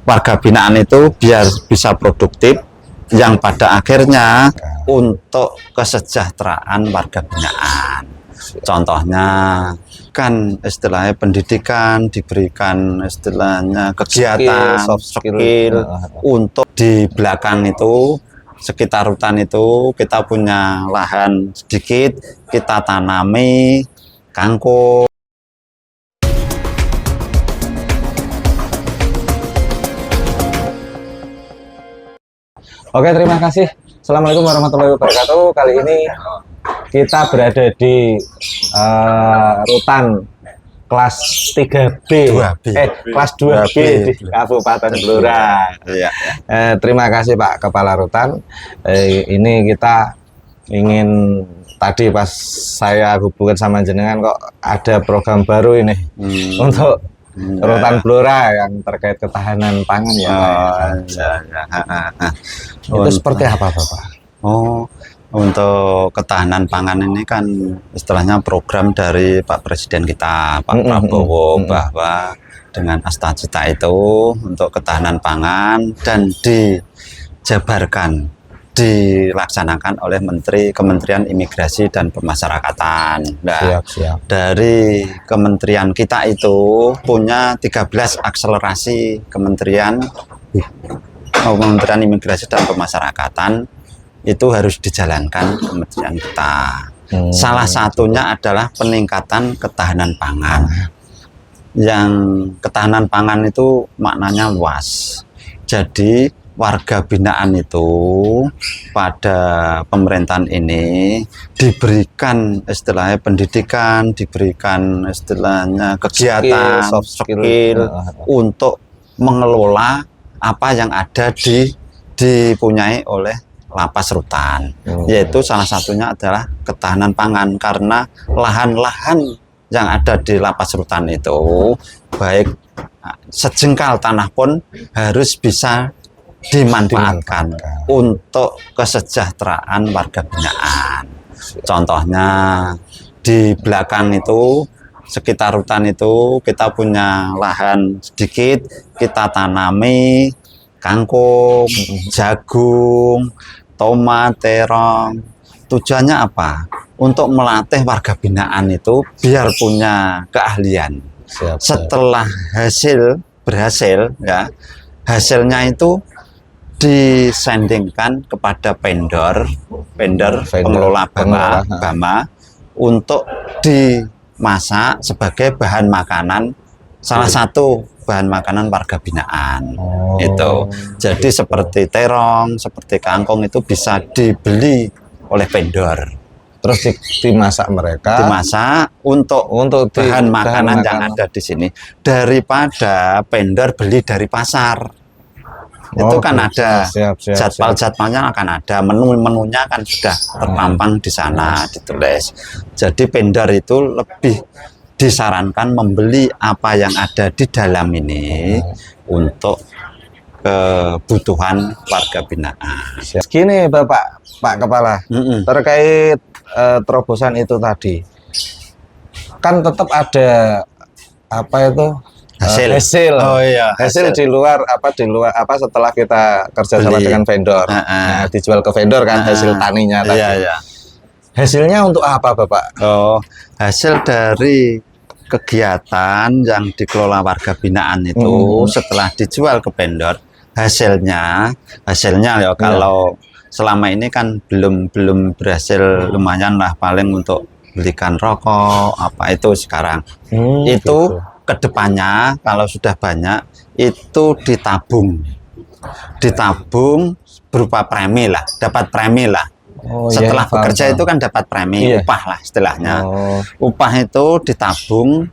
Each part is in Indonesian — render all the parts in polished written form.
warga binaan itu biar bisa produktif, yang pada akhirnya untuk kesejahteraan warga binaan. Contohnya kan istilahnya pendidikan, diberikan istilahnya kegiatan soft skill untuk di belakang itu sekitar hutan itu kita punya lahan sedikit, kita tanami kangkung. Oke, terima kasih. Assalamualaikum warahmatullahi wabarakatuh. Kali ini kita berada di rutan kelas 3B, kelas 2B di Kabupaten Blora. Iya. Terima kasih Pak Kepala Rutan. Ini kita ingin, tadi pas saya hubungkan sama jenengan kok ada program baru ini untuk Rutan Blora yang terkait ketahanan pangan ya Pak. Itu seperti apa Bapak? Oh, untuk ketahanan pangan ini kan istilahnya program dari Pak Presiden kita, Pak Prabowo, bahwa dengan Astacita itu untuk ketahanan pangan dan dijabarkan, dilaksanakan oleh Kementerian Imigrasi dan Pemasyarakatan. Nah, dari kementerian kita itu punya 13 akselerasi Kementerian Imigrasi dan Pemasyarakatan, itu harus dijalankan kementerian kita. Salah satunya adalah peningkatan ketahanan pangan. Yang ketahanan pangan itu maknanya luas. Jadi warga binaan itu pada pemerintahan ini diberikan istilahnya pendidikan, diberikan istilahnya kegiatan soft skill untuk mengelola apa yang ada dipunyai oleh lapas rutan, yaitu salah satunya adalah ketahanan pangan, karena lahan-lahan yang ada di lapas rutan itu baik sejengkal tanah pun harus bisa dimanfaatkan untuk kesejahteraan warga binaan. Contohnya di belakang itu sekitar hutan itu kita punya lahan sedikit, kita tanami kangkung, jagung, tomat, terong. Tujuannya apa? Untuk melatih warga binaan itu biar punya keahlian. Setelah berhasil ya, hasilnya itu disandingkan kepada vendor pengelola Bama untuk dimasak sebagai bahan makanan, salah satu bahan makanan warga binaan. Itu jadi seperti terong, seperti kangkung itu bisa dibeli oleh vendor, terus dimasak untuk bahan makanan yang ada di sini, daripada vendor beli dari pasar. Itu kan ada jadwalnya, akan ada menu-menunya kan sudah terpampang di sana, ditulis. Jadi vendor itu lebih disarankan membeli apa yang ada di dalam ini untuk kebutuhan warga binaan. Gini Pak Kepala, terkait terobosan itu tadi, kan tetap ada apa itu hasil. Oh iya, hasil di luar setelah kita kerjasama dengan vendor, nah, dijual ke vendor kan hasil taninya tadi. Iya. Hasilnya untuk apa Bapak? Oh, hasil dari kegiatan yang dikelola warga binaan itu setelah dijual ke vendor, hasilnya ya kalau selama ini kan belum berhasil, lumayan lah paling untuk belikan rokok apa itu sekarang. Itu kedepannya kalau sudah banyak itu ditabung berupa premi lah, dapat premi lah. Setelah bekerja itu kan dapat premi, upah lah istilahnya. Upah itu ditabung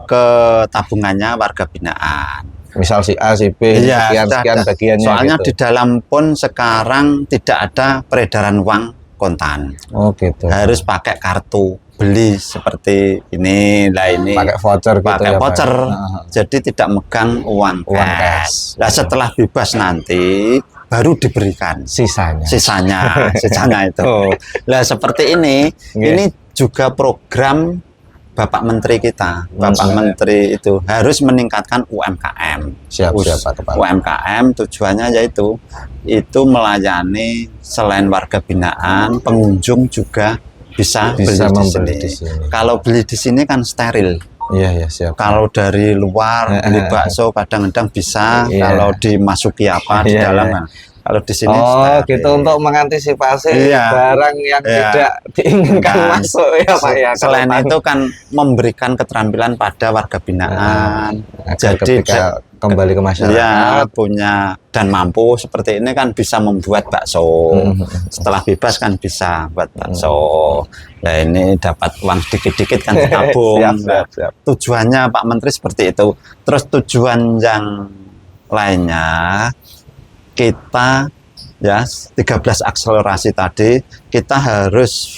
ke tabungannya warga binaan. Misal si A, si B, sekian bagiannya. Soalnya gitu. Di dalam pun sekarang tidak ada peredaran uang kontan. Gitu. Harus pakai kartu beli seperti ini, pakai voucher gitu ya, voucher. Jadi tidak megang uang cash. Nah, setelah bebas nanti baru diberikan sisanya itu. Nah, seperti ini juga program Bapak Menteri kita, Bapak Menteri itu harus meningkatkan UMKM. Siap, Pak Kepala. UMKM tujuannya yaitu itu melayani selain warga binaan, pengunjung juga bisa beli di sini. Kalau beli di sini kan steril. Iya, siap. Kalau dari luar beli bakso kadang-kadang bisa, kalau dimasuki apa di dalam. Kalau di sini gitu untuk mengantisipasi barang yang tidak diinginkan masuk ya Pak ya. Selain itu kan memberikan keterampilan pada warga binaan. Jadi kembali ke masyarakat punya dan mampu seperti ini kan bisa membuat bakso. Setelah bebas kan bisa buat bakso. Nah ini dapat uang sedikit-sedikit kan ditabung. siap. Tujuannya Pak Menteri seperti itu. Terus tujuan yang lainnya kita 13 akselerasi tadi kita harus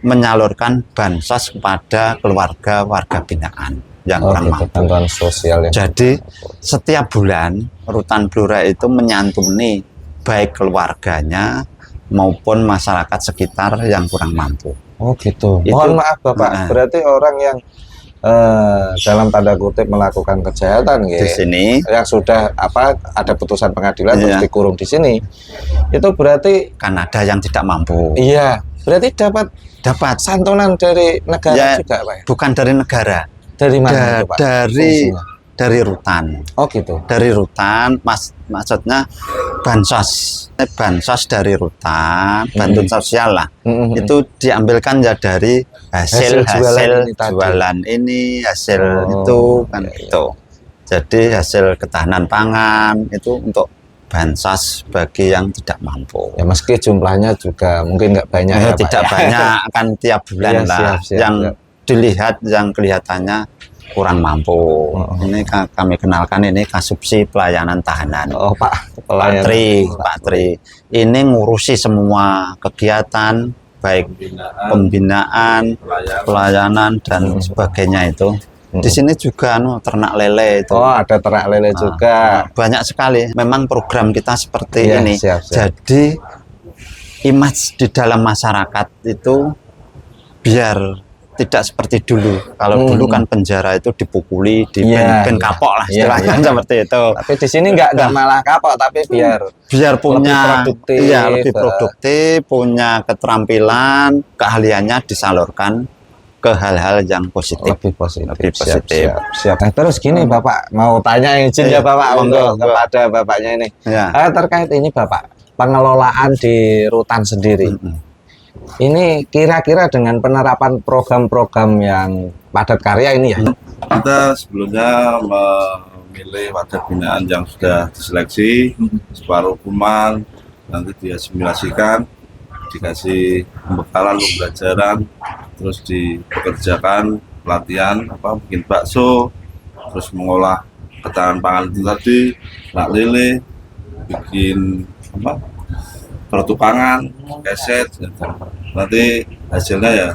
menyalurkan bansos kepada keluarga warga binaan yang kurang mampu. Bantuan sosial ya. Jadi setiap bulan Rutan Blora itu menyantuni baik keluarganya maupun masyarakat sekitar yang kurang mampu. Oh gitu. Mohon maaf Bapak, berarti orang yang dalam tanda kutip melakukan kejahatan di sini yang sudah ada putusan pengadilan terus dikurung di sini, itu berarti kan ada yang tidak mampu. Iya, berarti dapat santunan dari negara juga Pak. Bukan dari negara. Dari mana itu, Pak? Dari rutan. Oh gitu. Dari rutan, maksudnya bansos dari rutan, bantuan sosial lah. Itu diambilkan ya dari hasil jualan ini, hasil itu kan itu. Jadi hasil ketahanan pangan itu untuk bansos bagi yang tidak mampu. Ya meski jumlahnya juga mungkin nggak banyak ya, tidak Pak, banyak kan tiap bulan lah. Yang dilihat yang kelihatannya kurang mampu. Ini kami kenalkan ini Kasubsi Pelayanan Tahanan. Pak Tri. Ini ngurusi semua kegiatan baik pembinaan, pelayanan dan sebagainya itu. Di sini juga ternak lele itu. Ada ternak lele juga. Banyak sekali. Memang program kita seperti ini. Siap. Jadi image di dalam masyarakat itu biar tidak seperti dulu. Kalau dulu kan penjara itu dipukuli, kapok lah istilahnya seperti itu. Tapi di sini nggak malah kapok, tapi biar punya lebih produktif, punya keterampilan, keahliannya disalurkan ke hal-hal yang positif. Lebih positif. Siap. Nah, terus gini Bapak, mau tanya izin ya Bapak kepada Bapaknya ini. Terkait ini Bapak, pengelolaan di rutan sendiri. Ini kira-kira dengan penerapan program-program yang padat karya ini ya? Kita sebelumnya memilih warga binaan yang sudah diseleksi, separuh hukuman, nanti diasimilasikan, dikasih pembekalan pembelajaran, terus dipekerjakan pelatihan, bikin bakso, terus mengolah ketahanan pangan itu tadi, ternak lele, bikin produk pangan, keset, gitu. Nanti hasilnya ya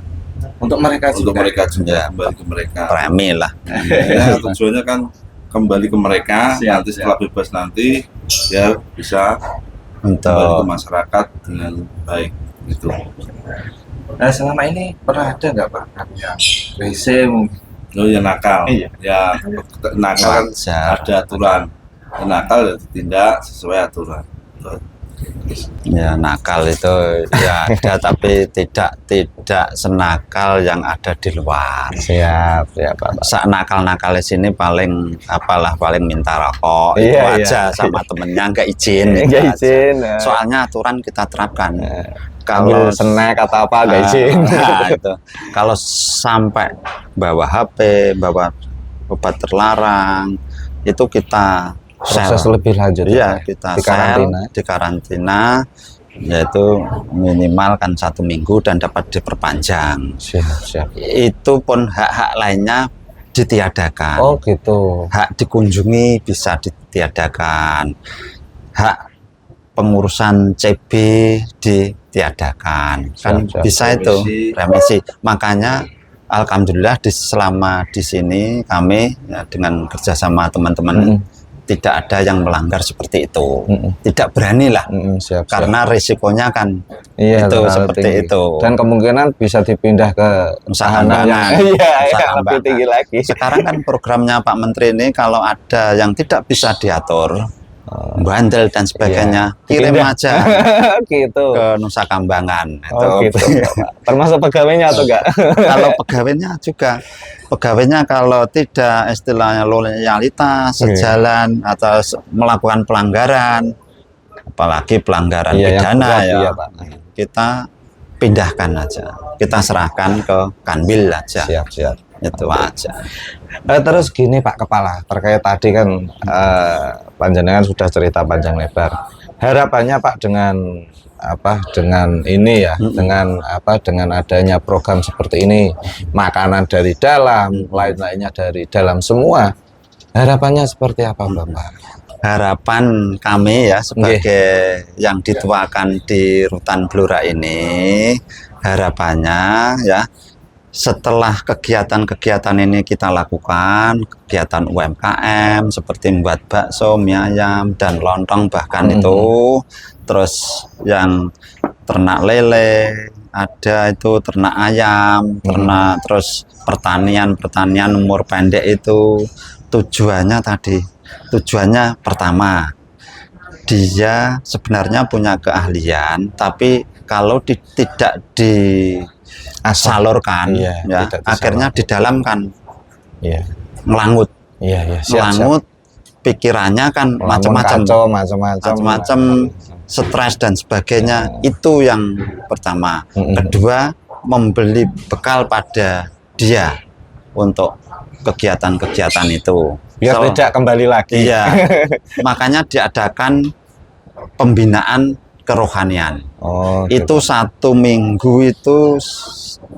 untuk mereka juga kembali ke mereka. Premi lah. Ya, tujuannya kan kembali ke mereka. Nanti setelah bebas nanti ya bisa kembali ke masyarakat dengan baik gitu. Nah selama ini pernah ada nggak Pak yang rese mungkin? Oh ya nakal. Ya nakal kan ada aturan. Nakal ya ditindak sesuai aturan. Ya nakal itu ya ada tapi tidak senakal yang ada di luar. Siap Pak. Sak nakal di sini paling minta rokok itu aja sama temennya nggak izin. Soalnya aturan kita terapkan. Kalau snack atau apa nggak izin. Itu. Kalau sampai bawa HP, bawa obat terlarang itu kita proses lebih lanjut kita di karantina yaitu minimal kan 1 minggu dan dapat diperpanjang. Siap. Itu pun hak-hak lainnya ditiadakan. Oh gitu. Hak dikunjungi bisa ditiadakan, hak pengurusan CB ditiadakan. Siap. Bisa itu remisi. Makanya alhamdulillah selama di sini kami dengan kerjasama teman-teman tidak ada yang melanggar seperti itu. Tidak berani lah. Siap, Karena risikonya kan iya, itu terlalu seperti tinggi. itu. Dan kemungkinan bisa dipindah ke Usaha tahanan yang kembangan. iya, Usaha yang lebih kembangan. tinggi lagi. Sekarang kan programnya Pak Menteri ini kalau ada yang tidak bisa diatur, bandel dan sebagainya, kirim Pindah. aja Gitu. ke Nusa Kambangan. Oh Itu. gitu. Termasuk pegawainya atau enggak? Kalau pegawainya juga, pegawainya kalau tidak istilahnya loyalitas, sejalan atau melakukan pelanggaran, apalagi pelanggaran Iya, yang pidana berat, ya, iya, Pak. kita pindahkan aja, kita serahkan ke Kanwil aja, Siap. itu aja. Terus gini Pak Kepala, terkait tadi kan panjenengan sudah cerita panjang lebar. Harapannya Pak dengan ini ya, dengan adanya program seperti ini, makanan dari dalam, lain-lainnya dari dalam semua. Harapannya seperti apa Bapak? Harapan kami ya sebagai yang dituakan di Rutan Blora ini, harapannya ya setelah kegiatan-kegiatan ini kita lakukan, kegiatan UMKM seperti membuat bakso, mie ayam, dan lontong bahkan itu, terus yang ternak lele, ada itu ternak ayam, ternak, terus pertanian umur pendek itu tujuannya pertama, dia sebenarnya punya keahlian, tapi kalau tidak disalurkan, ya akhirnya didalamkan, ngelangut, ngelangut, pikirannya kan macam-macam, stres dan sebagainya. Itu yang pertama. Kedua, membeli bekal pada dia untuk kegiatan-kegiatan itu. Biar tidak kembali lagi. Iya. Makanya diadakan pembinaan kerohanian. Itu 1 minggu itu 5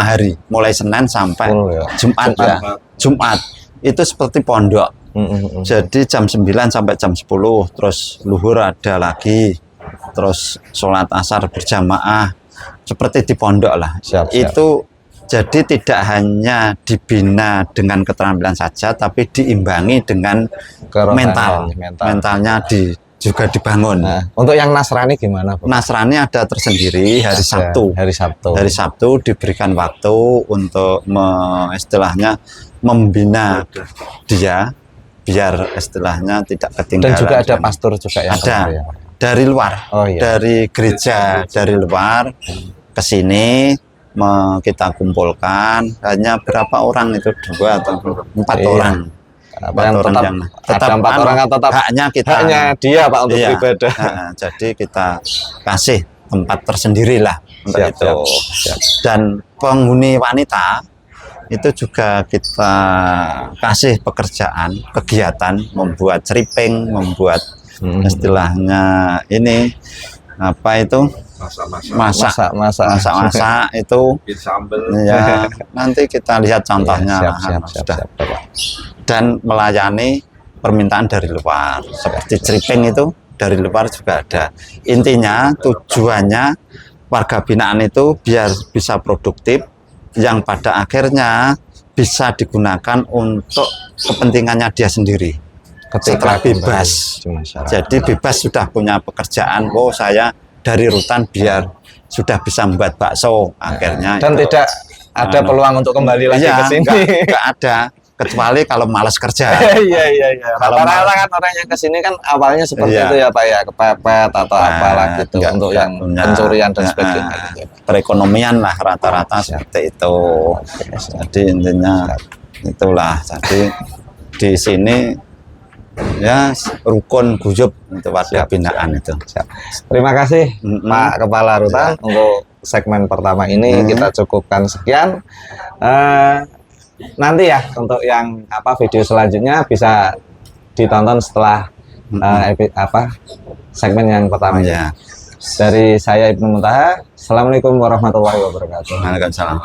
hari, mulai Senin sampai Jumat ya. Jumat itu seperti pondok. Jadi jam 9 sampai jam 10, terus luhur ada lagi, terus sholat asar berjamaah, seperti di pondok lah. Itu jadi tidak hanya dibina dengan keterampilan saja, tapi diimbangi dengan mentalnya juga dibangun. Nah, untuk yang Nasrani gimana, Pak? Nasrani ada tersendiri hari Sabtu. Hari Sabtu diberikan waktu untuk istilahnya membina dia biar istilahnya tidak ketinggalan. Dan juga ada pastor juga yang ada dari luar, dari gereja dari luar ke sini kita kumpulkan. Hanya berapa orang itu, 2 atau 4 orang. Tetap 4 orang atau tetap haknya dia Pak untuk beribadah. Jadi kita kasih tempat tersendiri lah untuk itu. Dan penghuni wanita itu juga kita kasih pekerjaan, kegiatan membuat ceriping, membuat istilahnya ini apa itu masak itu ya, nanti kita lihat contohnya. Dan melayani permintaan dari luar seperti ceriping itu dari luar juga ada. Intinya tujuannya warga binaan itu biar bisa produktif, yang pada akhirnya bisa digunakan untuk kepentingannya dia sendiri setelah bebas. Jadi bebas sudah punya pekerjaan, saya dari rutan biar sudah bisa membuat bakso akhirnya. Dan tidak ada peluang untuk kembali lagi ke sini. Enggak ada, kecuali kalau malas kerja. Iya. Rata-rata kan orang yang ke sini kan awalnya seperti itu ya Pak ya, kepepet atau apalah gitu untuk yang pencurian dan sebagainya. Perekonomian lah rata-rata seperti itu. Jadi intinya itulah. Jadi di sini ya rukun guyub untuk warga binaan itu. Terima kasih Pak Kepala Rutan untuk segmen pertama ini kita cukupkan sekian. Nanti ya untuk yang video selanjutnya bisa ditonton setelah segmen yang pertama ya. Dari saya Ibnu Muntaha. Assalamualaikum warahmatullahi wabarakatuh. Waalaikumsalam.